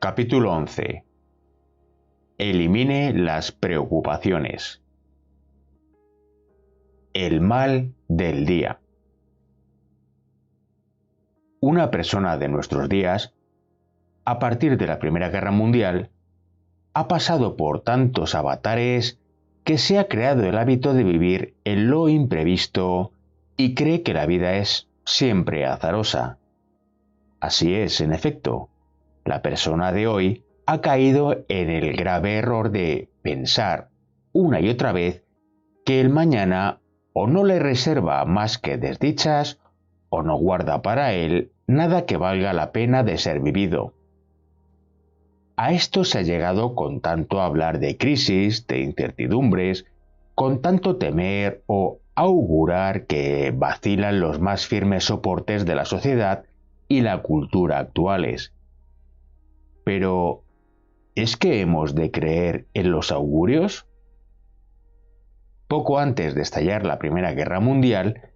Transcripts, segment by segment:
Capítulo 11. Elimine las preocupaciones. El mal del día. Una persona de nuestros días, a partir de la Primera Guerra Mundial, ha pasado por tantos avatares que se ha creado el hábito de vivir en lo imprevisto y cree que la vida es siempre azarosa. Así es, en efecto, la persona de hoy ha caído en el grave error de pensar una y otra vez que el mañana o no le reserva más que desdichas o no guarda para él nada que valga la pena de ser vivido. A esto se ha llegado con tanto hablar de crisis, de incertidumbres, con tanto temer o augurar que vacilan los más firmes soportes de la sociedad y la cultura actuales. Pero, ¿es que hemos de creer en los augurios? Poco antes de estallar la Primera Guerra Mundial,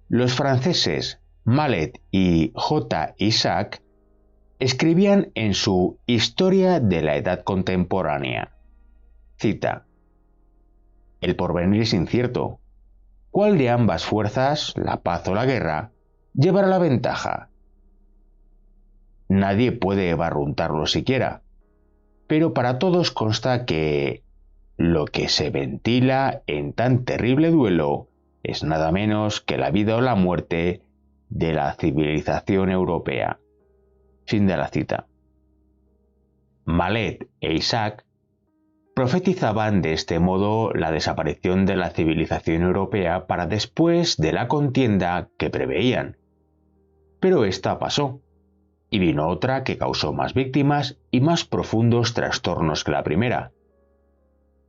los franceses Mallet y J. Isaac escribían en su Historia de la Edad Contemporánea, cita: «El porvenir es incierto. ¿Cuál de ambas fuerzas, la paz o la guerra, llevará la ventaja? Nadie puede barruntarlo siquiera, pero para todos consta que lo que se ventila en tan terrible duelo es nada menos que la vida o la muerte de la civilización europea». Fin de la cita. Mallet e Isaac profetizaban de este modo la desaparición de la civilización europea para después de la contienda que preveían. Pero esta pasó, y vino otra que causó más víctimas y más profundos trastornos que la primera.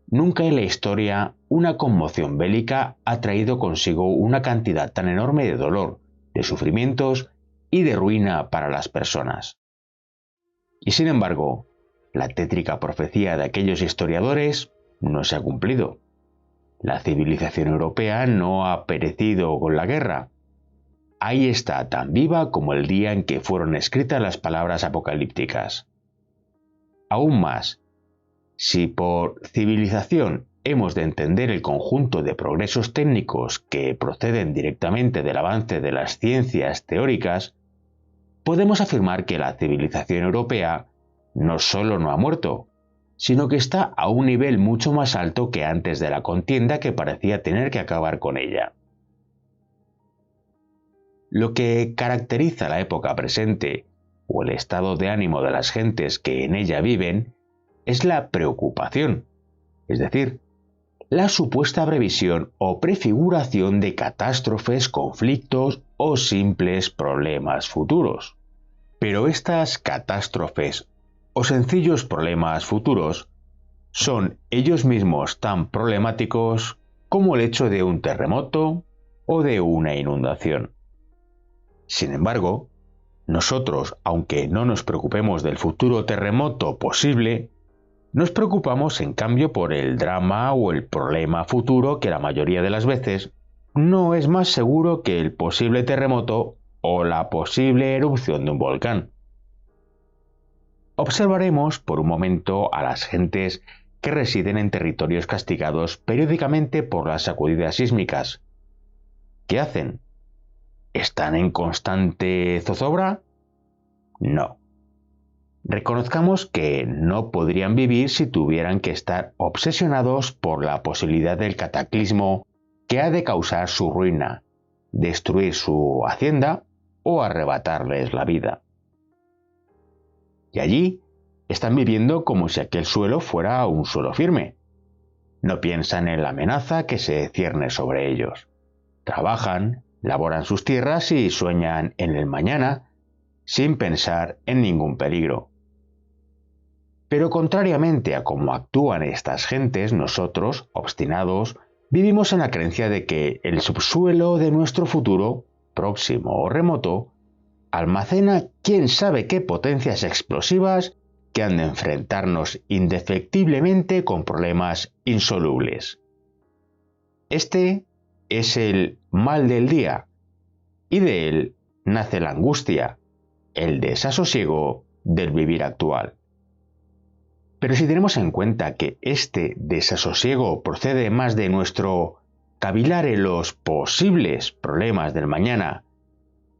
Nunca en la historia una conmoción bélica ha traído consigo una cantidad tan enorme de dolor, de sufrimientos y de ruina para las personas. Y sin embargo, la tétrica profecía de aquellos historiadores no se ha cumplido. La civilización europea no ha perecido con la guerra. Ahí está, tan viva como el día en que fueron escritas las palabras apocalípticas. Aún más, si por civilización hemos de entender el conjunto de progresos técnicos que proceden directamente del avance de las ciencias teóricas, podemos afirmar que la civilización europea no solo no ha muerto, sino que está a un nivel mucho más alto que antes de la contienda que parecía tener que acabar con ella. Lo que caracteriza la época presente, o el estado de ánimo de las gentes que en ella viven, es la preocupación, es decir, la supuesta previsión o prefiguración de catástrofes, conflictos o simples problemas futuros. Pero estas catástrofes o sencillos problemas futuros son ellos mismos tan problemáticos como el hecho de un terremoto o de una inundación. Sin embargo, nosotros, aunque no nos preocupemos del futuro terremoto posible, nos preocupamos en cambio por el drama o el problema futuro que la mayoría de las veces no es más seguro que el posible terremoto o la posible erupción de un volcán. Observaremos por un momento a las gentes que residen en territorios castigados periódicamente por las sacudidas sísmicas. ¿Qué hacen? ¿Están en constante zozobra? No. Reconozcamos que no podrían vivir si tuvieran que estar obsesionados por la posibilidad del cataclismo que ha de causar su ruina, destruir su hacienda o arrebatarles la vida. Y allí están viviendo como si aquel suelo fuera un suelo firme. No piensan en la amenaza que se cierne sobre ellos. Trabajan, laboran sus tierras y sueñan en el mañana, sin pensar en ningún peligro. Pero contrariamente a cómo actúan estas gentes, nosotros, obstinados, vivimos en la creencia de que el subsuelo de nuestro futuro, próximo o remoto, almacena quién sabe qué potencias explosivas que han de enfrentarnos indefectiblemente con problemas insolubles. Este es el mal del día, y de él nace la angustia, el desasosiego del vivir actual. Pero si tenemos en cuenta que este desasosiego procede más de nuestro cavilar en los posibles problemas del mañana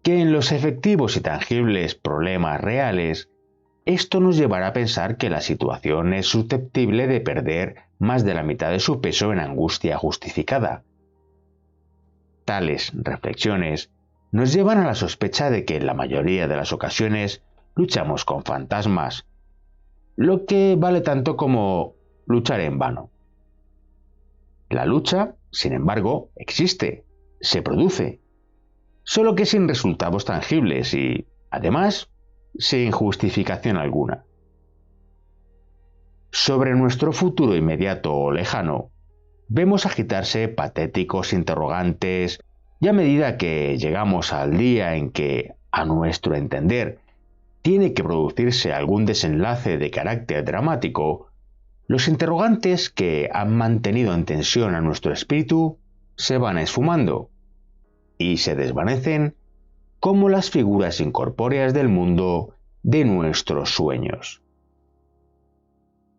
que en los efectivos y tangibles problemas reales, esto nos llevará a pensar que la situación es susceptible de perder más de la mitad de su peso en angustia justificada. Tales reflexiones nos llevan a la sospecha de que en la mayoría de las ocasiones luchamos con fantasmas, lo que vale tanto como luchar en vano. La lucha, sin embargo, existe, se produce, solo que sin resultados tangibles y, además, sin justificación alguna. Sobre nuestro futuro inmediato o lejano, vemos agitarse patéticos interrogantes y a medida que llegamos al día en que, a nuestro entender, tiene que producirse algún desenlace de carácter dramático, los interrogantes que han mantenido en tensión a nuestro espíritu se van esfumando y se desvanecen como las figuras incorpóreas del mundo de nuestros sueños.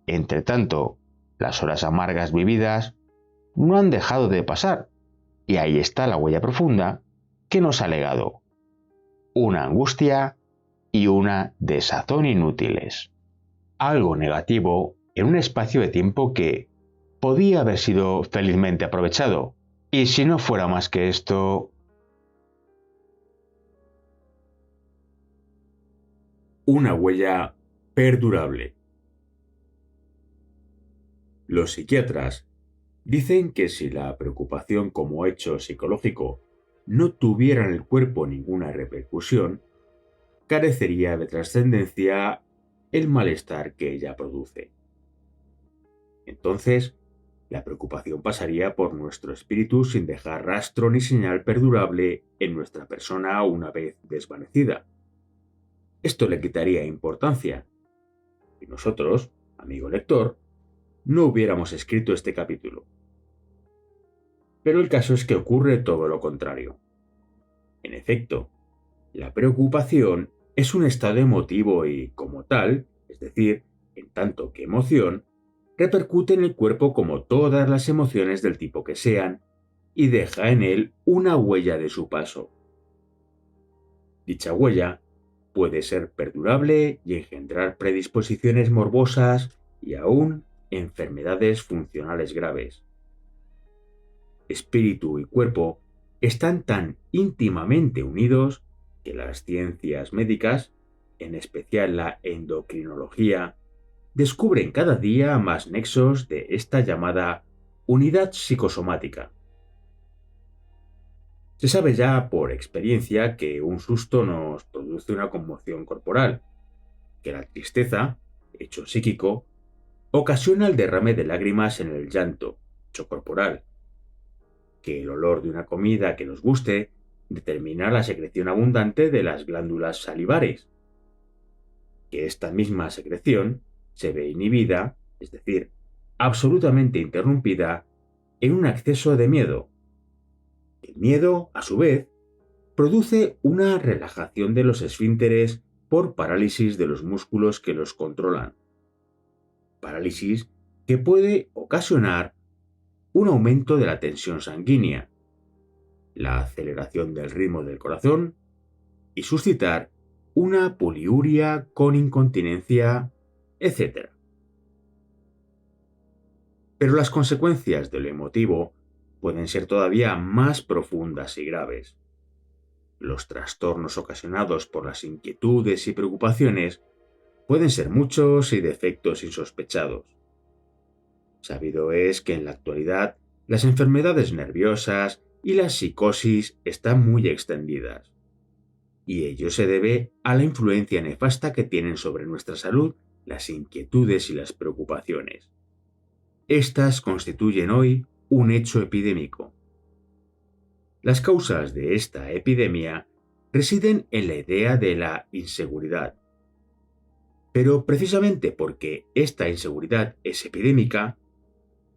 Entretanto, las horas amargas vividas no han dejado de pasar, y ahí está la huella profunda que nos ha legado una angustia y una desazón inútiles. Algo negativo en un espacio de tiempo que podía haber sido felizmente aprovechado, y si no fuera más que esto... Una huella perdurable. Los psiquiatras dicen que si la preocupación como hecho psicológico no tuviera en el cuerpo ninguna repercusión, carecería de trascendencia el malestar que ella produce. Entonces, la preocupación pasaría por nuestro espíritu sin dejar rastro ni señal perdurable en nuestra persona una vez desvanecida. Esto le quitaría importancia. Y nosotros, amigo lector, no hubiéramos escrito este capítulo. Pero el caso es que ocurre todo lo contrario. En efecto, la preocupación es un estado emotivo y, como tal, es decir, en tanto que emoción, repercute en el cuerpo como todas las emociones del tipo que sean y deja en él una huella de su paso. Dicha huella puede ser perdurable y engendrar predisposiciones morbosas y aún enfermedades funcionales graves. Espíritu y cuerpo están tan íntimamente unidos que las ciencias médicas, en especial la endocrinología, descubren cada día más nexos de esta llamada unidad psicosomática. Se sabe ya por experiencia que un susto nos produce una conmoción corporal, que la tristeza, hecho psíquico, ocasiona el derrame de lágrimas en el llanto, hecho corporal, que el olor de una comida que nos guste determina la secreción abundante de las glándulas salivares, que esta misma secreción se ve inhibida, es decir, absolutamente interrumpida, en un acceso de miedo. El miedo, a su vez, produce una relajación de los esfínteres por parálisis de los músculos que los controlan. Parálisis que puede ocasionar un aumento de la tensión sanguínea, la aceleración del ritmo del corazón y suscitar una poliuria con incontinencia, etc. Pero las consecuencias de lo emotivo pueden ser todavía más profundas y graves. Los trastornos ocasionados por las inquietudes y preocupaciones pueden ser muchos y de efectos insospechados. Sabido es que en la actualidad las enfermedades nerviosas y la psicosis están muy extendidas, y ello se debe a la influencia nefasta que tienen sobre nuestra salud las inquietudes y las preocupaciones. Estas constituyen hoy un hecho epidémico. Las causas de esta epidemia residen en la idea de la inseguridad. Pero precisamente porque esta inseguridad es epidémica,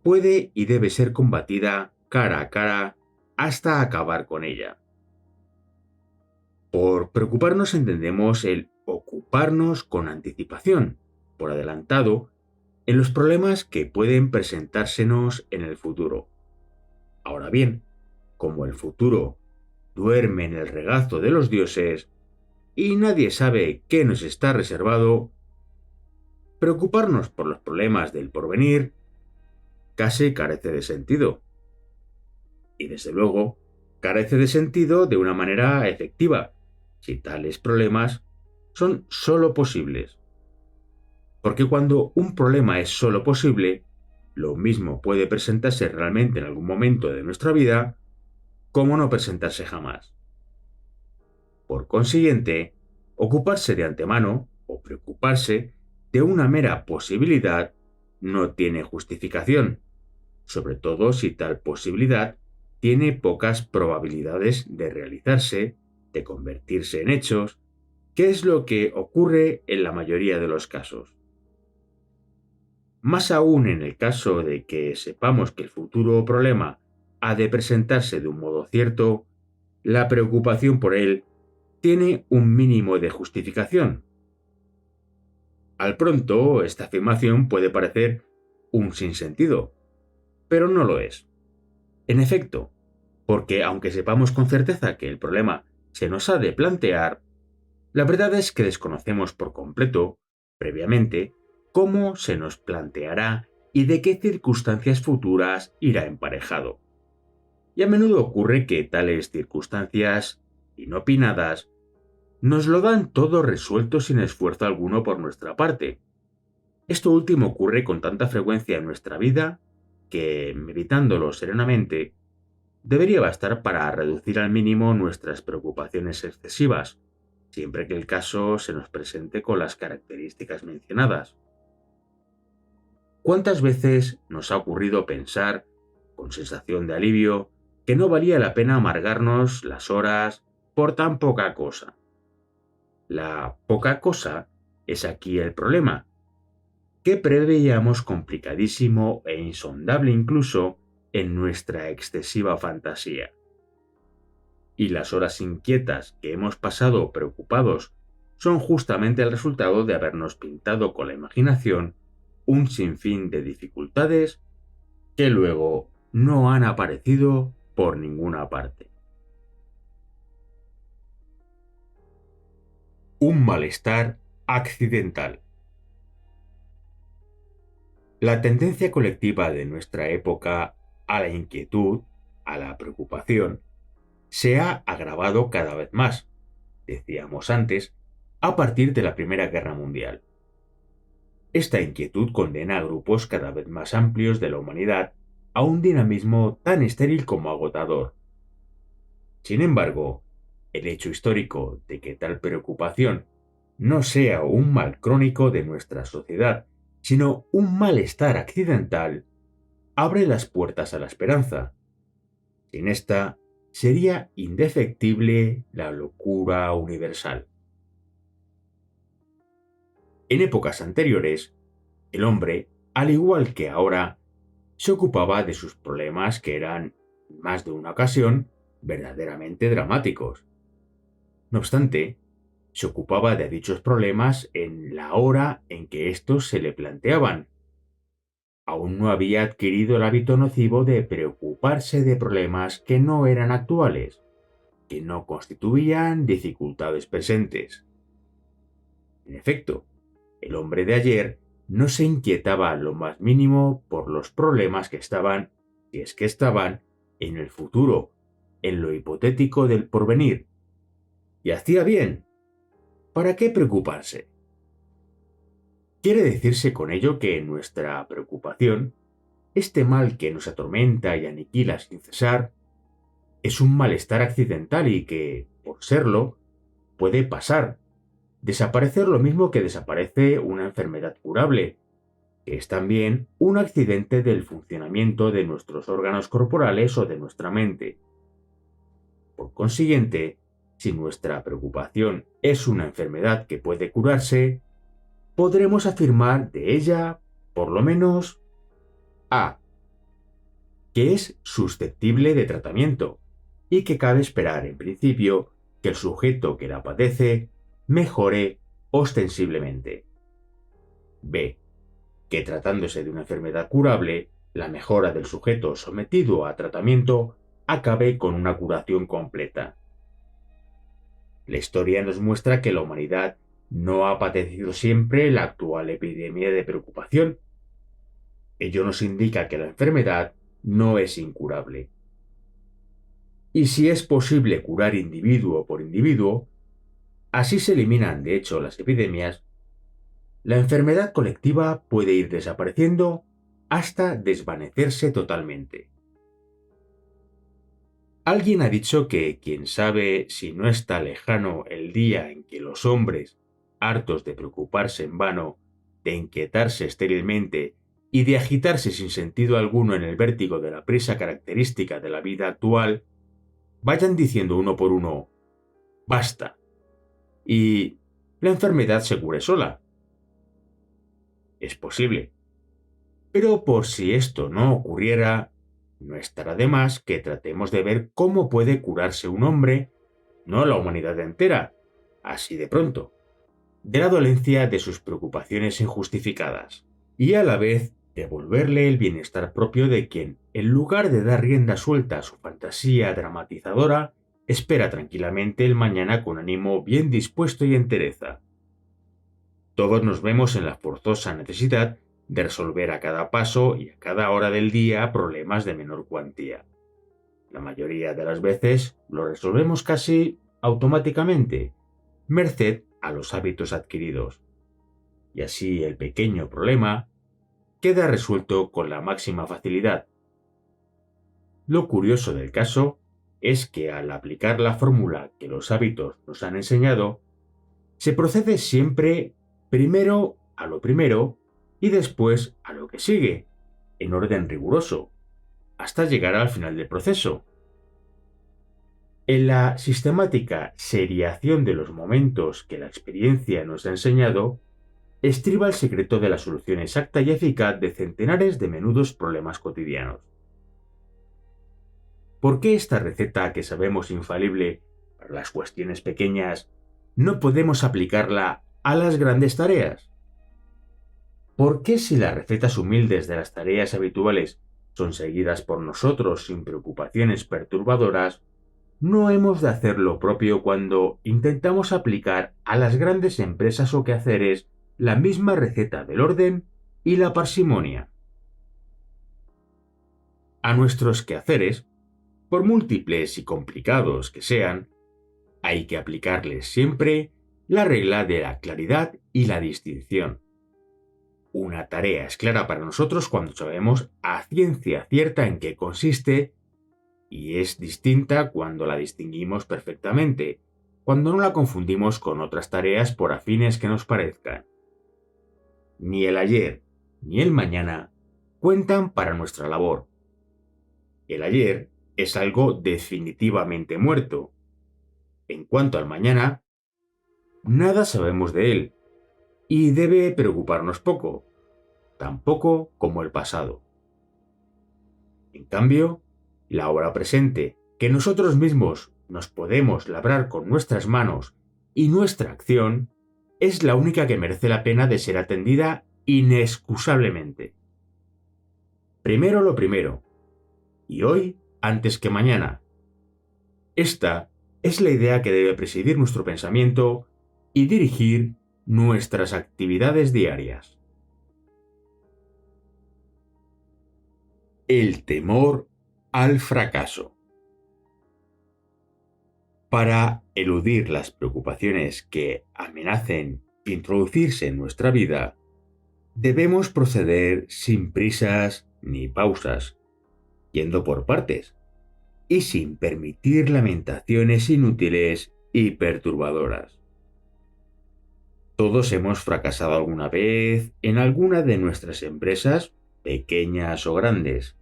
puede y debe ser combatida cara a cara hasta acabar con ella. Por preocuparnos entendemos el ocuparnos con anticipación, por adelantado, en los problemas que pueden presentársenos en el futuro. Ahora bien, como el futuro duerme en el regazo de los dioses y nadie sabe qué nos está reservado, preocuparnos por los problemas del porvenir casi carece de sentido. Y desde luego, carece de sentido de una manera efectiva, si tales problemas son solo posibles. Porque cuando un problema es solo posible, lo mismo puede presentarse realmente en algún momento de nuestra vida, como no presentarse jamás. Por consiguiente, ocuparse de antemano o preocuparse de una mera posibilidad no tiene justificación, sobre todo si tal posibilidad tiene pocas probabilidades de realizarse, de convertirse en hechos, que es lo que ocurre en la mayoría de los casos. Más aún en el caso de que sepamos que el futuro problema ha de presentarse de un modo cierto, la preocupación por él tiene un mínimo de justificación. Al pronto, esta afirmación puede parecer un sinsentido, pero no lo es. En efecto, porque aunque sepamos con certeza que el problema se nos ha de plantear, la verdad es que desconocemos por completo, previamente, cómo se nos planteará y de qué circunstancias futuras irá emparejado. Y a menudo ocurre que tales circunstancias, inopinadas, nos lo dan todo resuelto sin esfuerzo alguno por nuestra parte. Esto último ocurre con tanta frecuencia en nuestra vida que, meditándolo serenamente, debería bastar para reducir al mínimo nuestras preocupaciones excesivas, siempre que el caso se nos presente con las características mencionadas. ¿Cuántas veces nos ha ocurrido pensar, con sensación de alivio, que no valía la pena amargarnos las horas por tan poca cosa? La poca cosa es aquí el problema, que preveíamos complicadísimo e insondable incluso en nuestra excesiva fantasía. Y las horas inquietas que hemos pasado preocupados son justamente el resultado de habernos pintado con la imaginación un sinfín de dificultades que luego no han aparecido por ninguna parte. Un malestar accidental. La tendencia colectiva de nuestra época a la inquietud, a la preocupación, se ha agravado cada vez más, decíamos antes, a partir de la Primera Guerra Mundial. Esta inquietud condena a grupos cada vez más amplios de la humanidad a un dinamismo tan estéril como agotador. Sin embargo, el hecho histórico de que tal preocupación no sea un mal crónico de nuestra sociedad, sino un malestar accidental, abre las puertas a la esperanza. Sin esta, sería indefectible la locura universal. En épocas anteriores, el hombre, al igual que ahora, se ocupaba de sus problemas que eran, en más de una ocasión, verdaderamente dramáticos. No obstante, se ocupaba de dichos problemas en la hora en que éstos se le planteaban. Aún no había adquirido el hábito nocivo de preocuparse de problemas que no eran actuales, que no constituían dificultades presentes. En efecto, el hombre de ayer no se inquietaba lo más mínimo por los problemas que estaban, si es que estaban, en el futuro, en lo hipotético del porvenir. Y hacía bien. ¿Para qué preocuparse? Quiere decirse con ello que nuestra preocupación, este mal que nos atormenta y aniquila sin cesar, es un malestar accidental y que, por serlo, puede pasar, desaparecer lo mismo que desaparece una enfermedad curable, que es también un accidente del funcionamiento de nuestros órganos corporales o de nuestra mente. Por consiguiente, si nuestra preocupación es una enfermedad que puede curarse, podremos afirmar de ella, por lo menos, a. que es susceptible de tratamiento y que cabe esperar, en principio, que el sujeto que la padece mejore ostensiblemente. B. que tratándose de una enfermedad curable, la mejora del sujeto sometido a tratamiento acabe con una curación completa. La historia nos muestra que la humanidad no ha padecido siempre la actual epidemia de preocupación. Ello nos indica que la enfermedad no es incurable. Y si es posible curar individuo por individuo, así se eliminan de hecho las epidemias, la enfermedad colectiva puede ir desapareciendo hasta desvanecerse totalmente. Alguien ha dicho que quién sabe si no está lejano el día en que los hombres, hartos de preocuparse en vano, de inquietarse estérilmente y de agitarse sin sentido alguno en el vértigo de la prisa característica de la vida actual, vayan diciendo uno por uno, basta, y la enfermedad se cure sola. Es posible. Pero por si esto no ocurriera, no estará de más que tratemos de ver cómo puede curarse un hombre, no la humanidad entera, así de pronto, de la dolencia de sus preocupaciones injustificadas, y a la vez devolverle el bienestar propio de quien, en lugar de dar rienda suelta a su fantasía dramatizadora, espera tranquilamente el mañana con ánimo bien dispuesto y entereza. Todos nos vemos en la forzosa necesidad de resolver a cada paso y a cada hora del día problemas de menor cuantía. La mayoría de las veces lo resolvemos casi automáticamente, merced a los hábitos adquiridos. Y así el pequeño problema queda resuelto con la máxima facilidad. Lo curioso del caso es que al aplicar la fórmula que los hábitos nos han enseñado, se procede siempre primero a lo primero y después a lo que sigue, en orden riguroso, hasta llegar al final del proceso. En la sistemática seriación de los momentos que la experiencia nos ha enseñado, estriba el secreto de la solución exacta y eficaz de centenares de menudos problemas cotidianos. ¿Por qué esta receta que sabemos infalible para las cuestiones pequeñas no podemos aplicarla a las grandes tareas? ¿Por qué si las recetas humildes de las tareas habituales son seguidas por nosotros sin preocupaciones perturbadoras, no hemos de hacer lo propio cuando intentamos aplicar a las grandes empresas o quehaceres la misma receta del orden y la parsimonia? A nuestros quehaceres, por múltiples y complicados que sean, hay que aplicarles siempre la regla de la claridad y la distinción. Una tarea es clara para nosotros cuando sabemos a ciencia cierta en qué consiste y es distinta cuando la distinguimos perfectamente, cuando no la confundimos con otras tareas por afines que nos parezcan. Ni el ayer ni el mañana cuentan para nuestra labor. El ayer es algo definitivamente muerto. En cuanto al mañana, nada sabemos de él, y debe preocuparnos poco, tan poco como el pasado. En cambio, la hora presente, que nosotros mismos nos podemos labrar con nuestras manos y nuestra acción, es la única que merece la pena de ser atendida inexcusablemente. Primero lo primero, y hoy antes que mañana. Esta es la idea que debe presidir nuestro pensamiento y dirigir nuestras actividades diarias. El temor al fracaso. Para eludir las preocupaciones que amenacen introducirse en nuestra vida, debemos proceder sin prisas ni pausas, yendo por partes, y sin permitir lamentaciones inútiles y perturbadoras. Todos hemos fracasado alguna vez en alguna de nuestras empresas, pequeñas o grandes,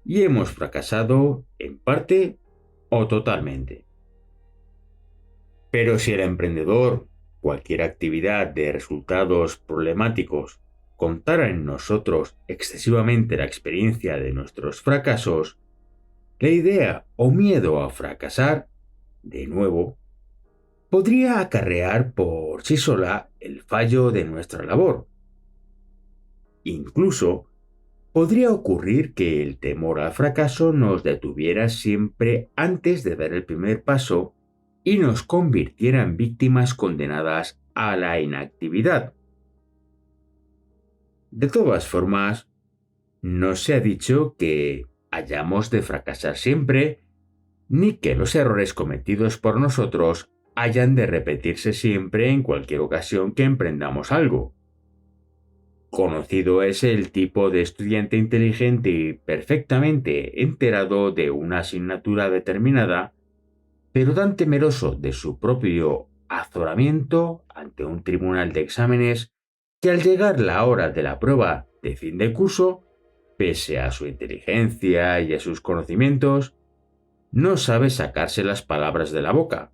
y hemos fracasado en parte o totalmente. Pero si el emprendedor, cualquier actividad de resultados problemáticos, contara en nosotros excesivamente la experiencia de nuestros fracasos, la idea o miedo a fracasar, de nuevo, podría acarrear por sí sola el fallo de nuestra labor. Incluso podría ocurrir que el temor al fracaso nos detuviera siempre antes de dar el primer paso y nos convirtiera en víctimas condenadas a la inactividad. De todas formas, no se ha dicho que hayamos de fracasar siempre, ni que los errores cometidos por nosotros hayan de repetirse siempre en cualquier ocasión que emprendamos algo. Conocido es el tipo de estudiante inteligente y perfectamente enterado de una asignatura determinada, pero tan temeroso de su propio azoramiento ante un tribunal de exámenes que al llegar la hora de la prueba de fin de curso, pese a su inteligencia y a sus conocimientos, no sabe sacarse las palabras de la boca,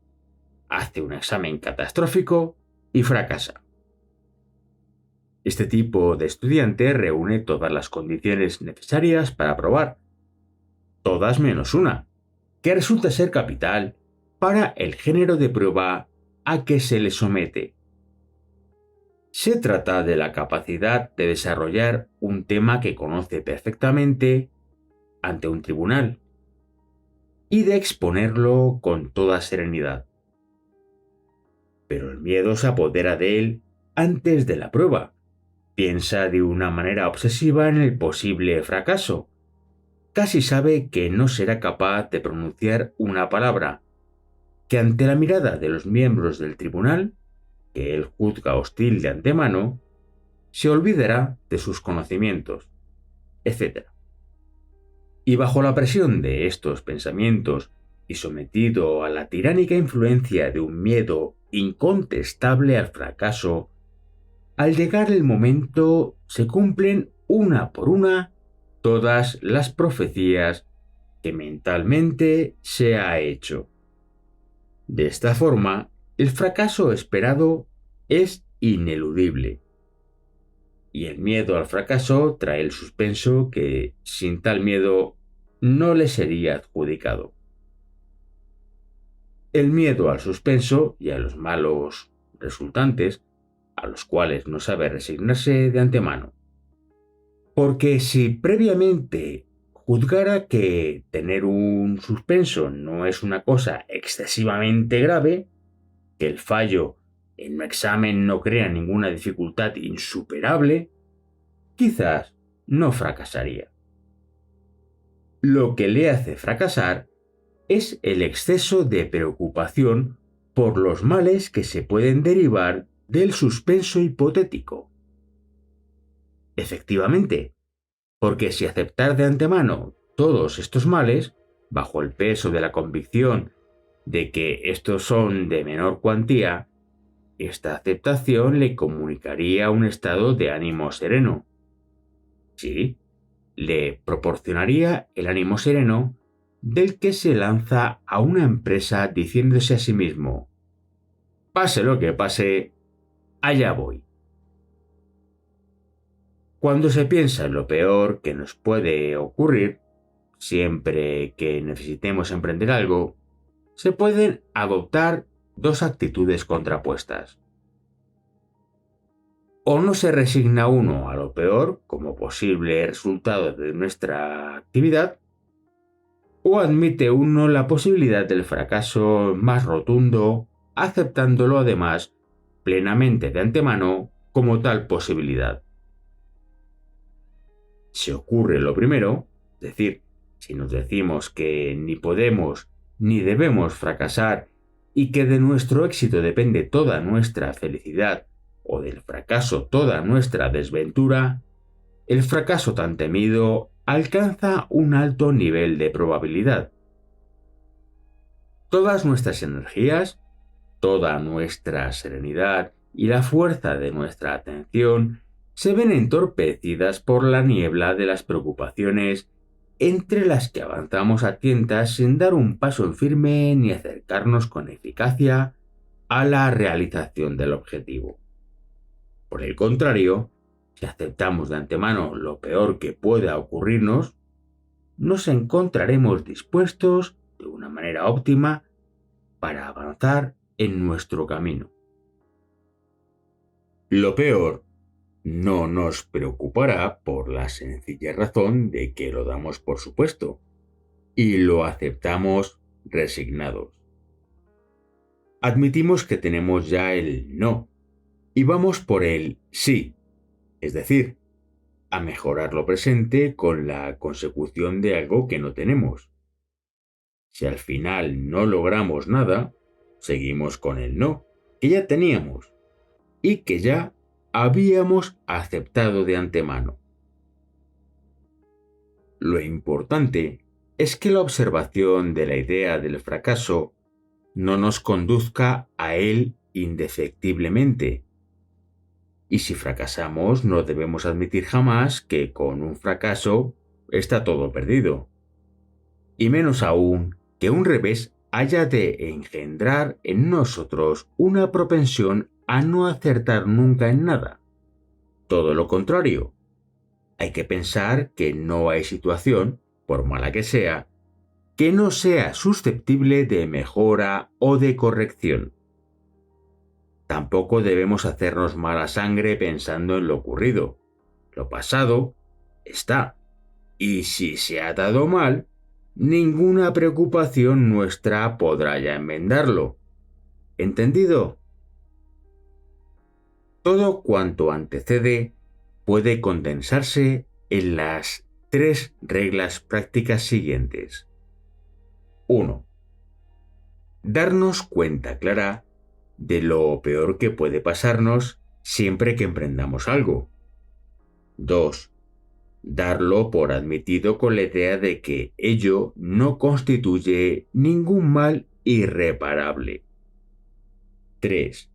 hace un examen catastrófico y fracasa. Este tipo de estudiante reúne todas las condiciones necesarias para aprobar, todas menos una, que resulta ser capital para el género de prueba a que se le somete. Se trata de la capacidad de desarrollar un tema que conoce perfectamente ante un tribunal y de exponerlo con toda serenidad. Pero el miedo se apodera de él antes de la prueba. Piensa de una manera obsesiva en el posible fracaso. Casi sabe que no será capaz de pronunciar una palabra, que ante la mirada de los miembros del tribunal, que él juzga hostil de antemano, se olvidará de sus conocimientos, etc. Y bajo la presión de estos pensamientos y sometido a la tiránica influencia de un miedo incontestable al fracaso, al llegar el momento se cumplen una por una todas las profecías que mentalmente se ha hecho. De esta forma, el fracaso esperado es ineludible. Y el miedo al fracaso trae el suspenso que, sin tal miedo, no le sería adjudicado. El miedo al suspenso y a los malos resultantes, a los cuales no sabe resignarse de antemano. Porque si previamente juzgara que tener un suspenso no es una cosa excesivamente grave, que el fallo en un examen no crea ninguna dificultad insuperable, quizás no fracasaría. Lo que le hace fracasar es el exceso de preocupación por los males que se pueden derivar del suspenso hipotético. Efectivamente, porque si aceptar de antemano todos estos males, bajo el peso de la convicción de que estos son de menor cuantía, esta aceptación le comunicaría un estado de ánimo sereno. Sí, le proporcionaría el ánimo sereno del que se lanza a una empresa diciéndose a sí mismo: pase lo que pase, allá voy. Cuando se piensa en lo peor que nos puede ocurrir, siempre que necesitemos emprender algo, se pueden adoptar dos actitudes contrapuestas. O no se resigna uno a lo peor como posible resultado de nuestra actividad, o admite uno la posibilidad del fracaso más rotundo, aceptándolo además plenamente de antemano como tal posibilidad. Si ocurre lo primero, es decir, si nos decimos que ni podemos ni debemos fracasar y que de nuestro éxito depende toda nuestra felicidad o del fracaso toda nuestra desventura, el fracaso tan temido alcanza un alto nivel de probabilidad. Todas nuestras energías, toda nuestra serenidad y la fuerza de nuestra atención se ven entorpecidas por la niebla de las preocupaciones entre las que avanzamos a tientas sin dar un paso en firme ni acercarnos con eficacia a la realización del objetivo. Por el contrario, si aceptamos de antemano lo peor que pueda ocurrirnos, nos encontraremos dispuestos, de una manera óptima, para avanzar en nuestro camino. Lo peor no nos preocupará por la sencilla razón de que lo damos por supuesto y lo aceptamos resignados. Admitimos que tenemos ya el no y vamos por el sí, es decir, a mejorar lo presente con la consecución de algo que no tenemos. Si al final no logramos nada, seguimos con el no, que ya teníamos y que ya habíamos aceptado de antemano. Lo importante es que la observación de la idea del fracaso no nos conduzca a él indefectiblemente. Y si fracasamos, no debemos admitir jamás que con un fracaso está todo perdido. Y menos aún que un revés haya de engendrar en nosotros una propensión a no acertar nunca en nada. Todo lo contrario. Hay que pensar que no hay situación, por mala que sea, que no sea susceptible de mejora o de corrección. Tampoco debemos hacernos mala sangre pensando en lo ocurrido. Lo pasado está. Y si se ha dado mal, ninguna preocupación nuestra podrá ya enmendarlo. ¿Entendido? Todo cuanto antecede puede condensarse en las 3 reglas prácticas siguientes. 1. Darnos cuenta clara de lo peor que puede pasarnos siempre que emprendamos algo. 2. Darlo por admitido con la idea de que ello no constituye ningún mal irreparable. 3.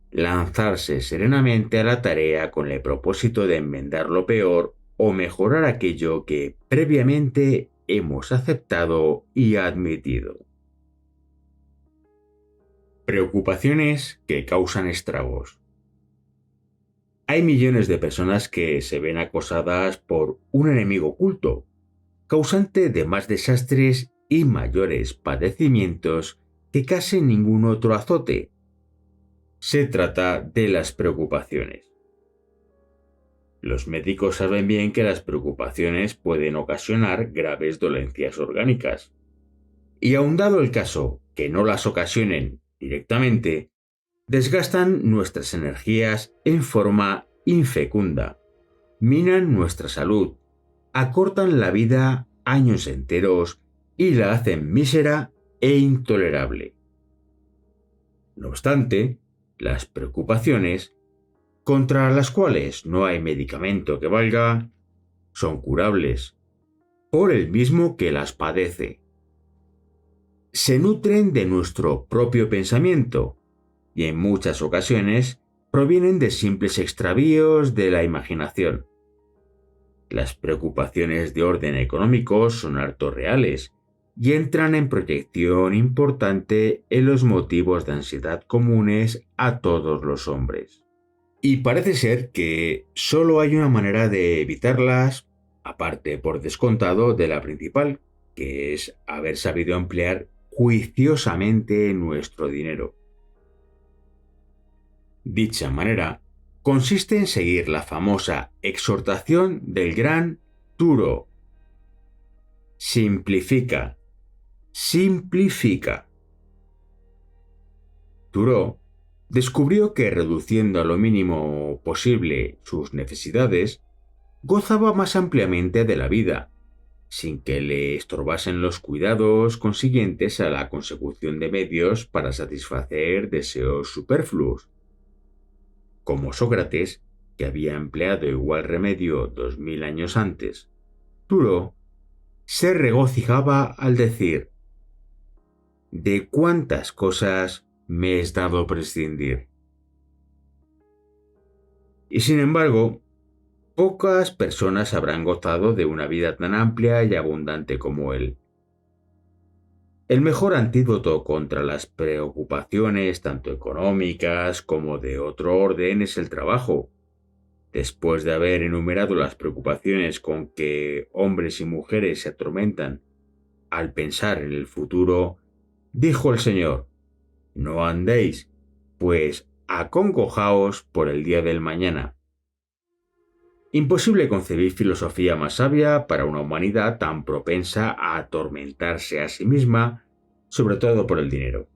Lanzarse serenamente a la tarea con el propósito de enmendar lo peor o mejorar aquello que previamente hemos aceptado y admitido. Preocupaciones que causan estragos. Hay millones de personas que se ven acosadas por un enemigo oculto, causante de más desastres y mayores padecimientos que casi ningún otro azote. Se trata de las preocupaciones. Los médicos saben bien que las preocupaciones pueden ocasionar graves dolencias orgánicas. Y aun dado el caso que no las ocasionen directamente, desgastan nuestras energías en forma infecunda, minan nuestra salud, acortan la vida años enteros y la hacen mísera e intolerable. No obstante, las preocupaciones, contra las cuales no hay medicamento que valga, son curables, por el mismo que las padece. Se nutren de nuestro propio pensamiento y en muchas ocasiones provienen de simples extravíos de la imaginación. Las preocupaciones de orden económico son harto reales y entran en proyección importante en los motivos de ansiedad comunes a todos los hombres. Y parece ser que solo hay una manera de evitarlas, aparte por descontado de la principal, que es haber sabido emplear juiciosamente nuestro dinero. Dicha manera consiste en seguir la famosa exhortación del gran Thoreau. Simplifica. Simplifica. Thoreau descubrió que reduciendo a lo mínimo posible sus necesidades, gozaba más ampliamente de la vida, sin que le estorbasen los cuidados consiguientes a la consecución de medios para satisfacer deseos superfluos. Como Sócrates, que había empleado igual remedio 2000 años antes, Thoreau se regocijaba al decir: ¿de cuántas cosas me es dado prescindir? Y sin embargo, pocas personas habrán gozado de una vida tan amplia y abundante como él. El mejor antídoto contra las preocupaciones tanto económicas como de otro orden es el trabajo. Después de haber enumerado las preocupaciones con que hombres y mujeres se atormentan al pensar en el futuro, dijo el Señor: no andéis, pues, acongojaos por el día del mañana, Imposible concebir filosofía más sabia para una humanidad tan propensa a atormentarse a sí misma, sobre todo por el dinero.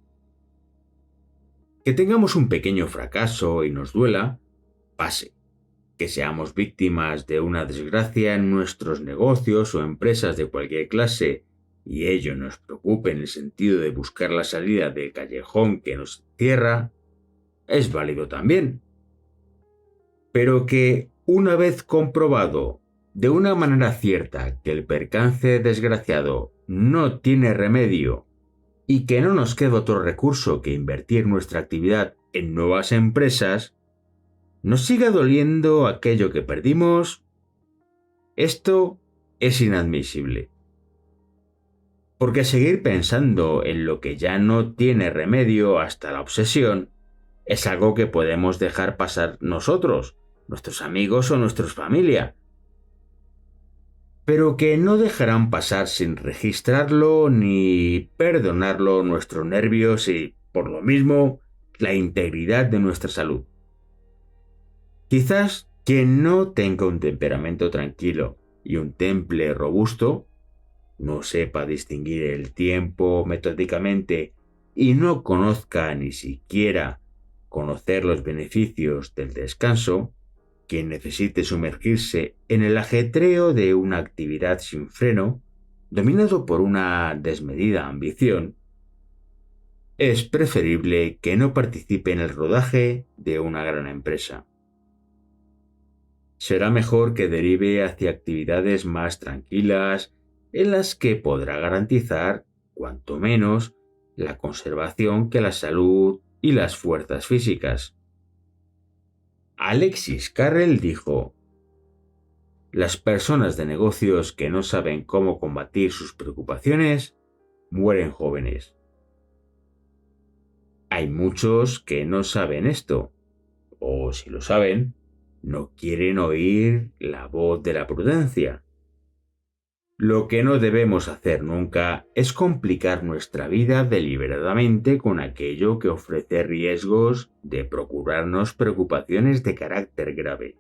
Que tengamos un pequeño fracaso y nos duela, pase. Que seamos víctimas de una desgracia en nuestros negocios o empresas de cualquier clase y ello nos preocupe en el sentido de buscar la salida del callejón que nos encierra, es válido también. Pero que, una vez comprobado de una manera cierta que el percance desgraciado no tiene remedio y que no nos queda otro recurso que invertir nuestra actividad en nuevas empresas, nos siga doliendo aquello que perdimos, esto es inadmisible. Porque seguir pensando en lo que ya no tiene remedio hasta la obsesión es algo que podemos dejar pasar nosotros, nuestros amigos o nuestra familia, pero que no dejarán pasar sin registrarlo ni perdonarlo nuestros nervios y, por lo mismo, la integridad de nuestra salud. Quizás quien no tenga un temperamento tranquilo y un temple robusto, no sepa distinguir el tiempo metódicamente y no conozca ni siquiera conocer los beneficios del descanso, quien necesite sumergirse en el ajetreo de una actividad sin freno, dominado por una desmedida ambición, es preferible que no participe en el rodaje de una gran empresa. Será mejor que derive hacia actividades más tranquilas en las que podrá garantizar, cuanto menos, la conservación que la salud y las fuerzas físicas. Alexis Carrel dijo: las personas de negocios que no saben cómo combatir sus preocupaciones mueren jóvenes. Hay muchos que no saben esto, o si lo saben, no quieren oír la voz de la prudencia. Lo que no debemos hacer nunca es complicar nuestra vida deliberadamente con aquello que ofrece riesgos de procurarnos preocupaciones de carácter grave.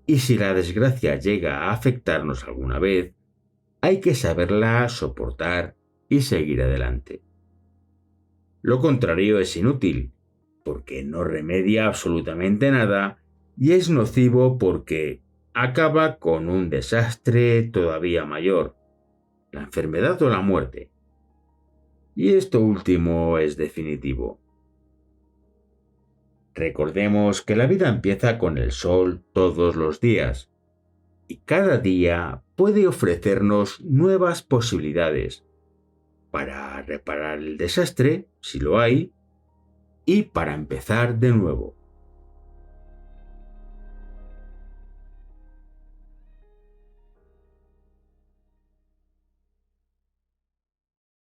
Y si la desgracia llega a afectarnos alguna vez, hay que saberla soportar y seguir adelante. Lo contrario es inútil, porque no remedia absolutamente nada y es nocivo porque acaba con un desastre todavía mayor, la enfermedad o la muerte. Y esto último es definitivo. Recordemos que la vida empieza con el sol todos los días, y cada día puede ofrecernos nuevas posibilidades para reparar el desastre, si lo hay, y para empezar de nuevo.